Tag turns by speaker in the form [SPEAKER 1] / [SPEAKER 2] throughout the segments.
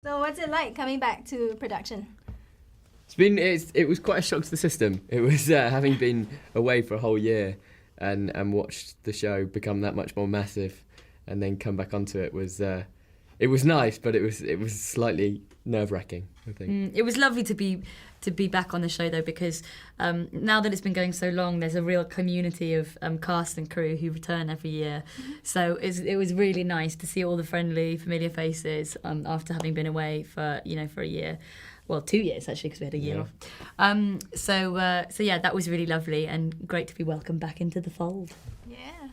[SPEAKER 1] So what's it like coming back to production?
[SPEAKER 2] It was quite a shock to the system. It was having been away for a whole year and watched the show become that much more massive, and then come back onto it was nice, but it was slightly nerve-wracking, I think.
[SPEAKER 3] It was lovely to be back on the show though, because now that it's been going so long, there's a real community of cast and crew who return every year. So it was really nice to see all the friendly, familiar faces after having been away for a year. Well, 2 years actually, because we had a year off. So yeah, that was really lovely and great to be welcomed back into the fold.
[SPEAKER 1] Yeah,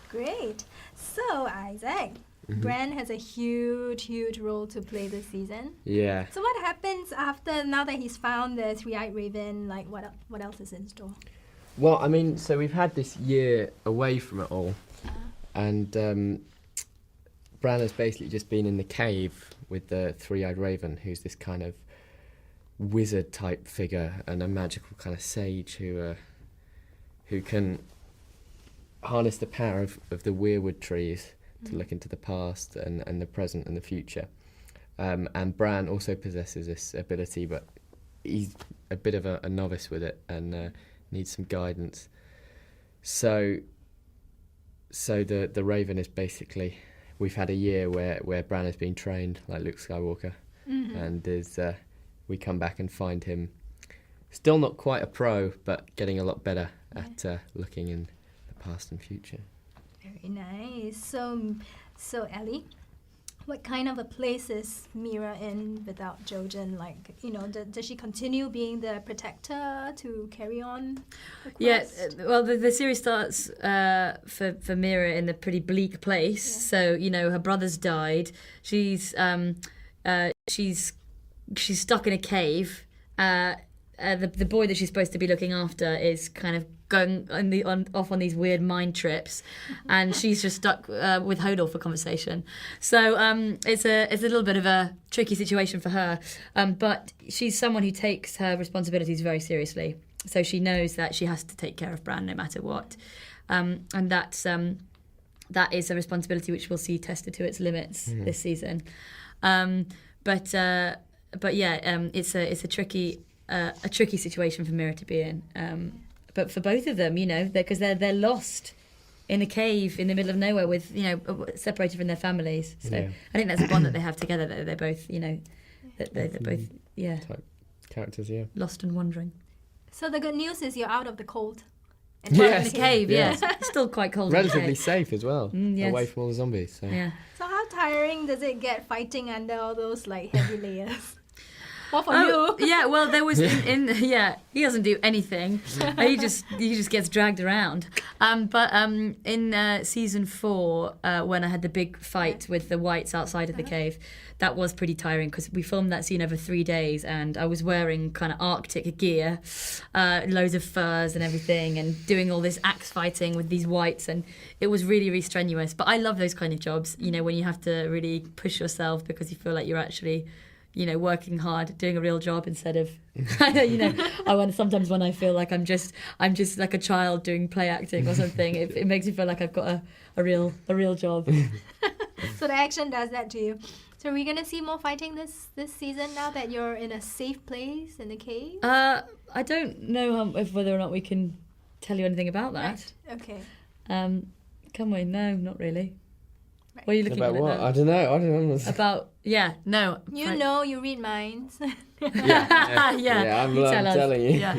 [SPEAKER 1] great. So Isaac, Bran has a huge role to play this season.
[SPEAKER 2] Yeah.
[SPEAKER 1] So what happens now that he's found the three-eyed raven? Like what else is in store?
[SPEAKER 2] Well, I mean, so we've had this year away from it all, and Bran has basically just been in the cave with the three-eyed raven, who's this kind of wizard type figure and a magical kind of sage who can harness the power of the weirwood trees to look into the past and the present and the future. And Bran also possesses this ability, but he's a bit of a novice with it and needs some guidance. So the Raven is basically, we've had a year where Bran has been trained like Luke Skywalker, and we come back and find him still not quite a pro, but getting a lot better at looking in the past and future.
[SPEAKER 1] Very nice. So Ellie, what kind of a place is Mira in without Jojen? Like, does she continue being the protector to carry on the quest?
[SPEAKER 3] Yeah, well, the series starts for Mira in a pretty bleak place. Yeah. So, her brother's died. She's stuck in a cave. The boy that she's supposed to be looking after is kind of going off on these weird mind trips, and she's just stuck with Hodor for conversation. So it's a little bit of a tricky situation for her, but she's someone who takes her responsibilities very seriously. So she knows that she has to take care of Bran no matter what, and that is a responsibility which we'll see tested to its limits this season. But yeah, it's a tricky situation for Mira to be in. But for both of them, because they're lost in a cave in the middle of nowhere with, separated from their families. So yeah. I think that's a bond that they have together. That they're both, that they're both,
[SPEAKER 2] type characters,
[SPEAKER 3] lost and wandering.
[SPEAKER 1] So the good news is you're out of the cold.
[SPEAKER 3] Yes. In the cave, yes. It's still quite cold.
[SPEAKER 2] Relatively safe as well,
[SPEAKER 3] yes.
[SPEAKER 2] Away from all the zombies. So.
[SPEAKER 3] Yeah.
[SPEAKER 1] So how tiring does it get fighting under all those heavy layers? What for you?
[SPEAKER 3] Yeah, well, there was he doesn't do anything. He just gets dragged around. But in season 4, when I had the big fight with the whites outside of the cave, that was pretty tiring because we filmed that scene over 3 days, and I was wearing kind of Arctic gear, loads of furs and everything, and doing all this axe fighting with these whites, and it was really, really strenuous. But I love those kind of jobs, when you have to really push yourself because you feel like you're actually working hard, doing a real job instead of, sometimes when I feel like I'm just like a child doing play acting or something, it makes me feel like I've got a real job.
[SPEAKER 1] So the action does that to you. So are we going to see more fighting this season now that you're in a safe place in the cave?
[SPEAKER 3] I don't know whether or not we can tell you anything about that.
[SPEAKER 1] Right. Okay.
[SPEAKER 3] Can we? No, not really. What are you looking
[SPEAKER 2] about?
[SPEAKER 3] At
[SPEAKER 2] What?
[SPEAKER 3] now?
[SPEAKER 2] I don't know.
[SPEAKER 3] About
[SPEAKER 1] no. You read minds.
[SPEAKER 2] Yeah, I'm telling you.
[SPEAKER 3] Yeah.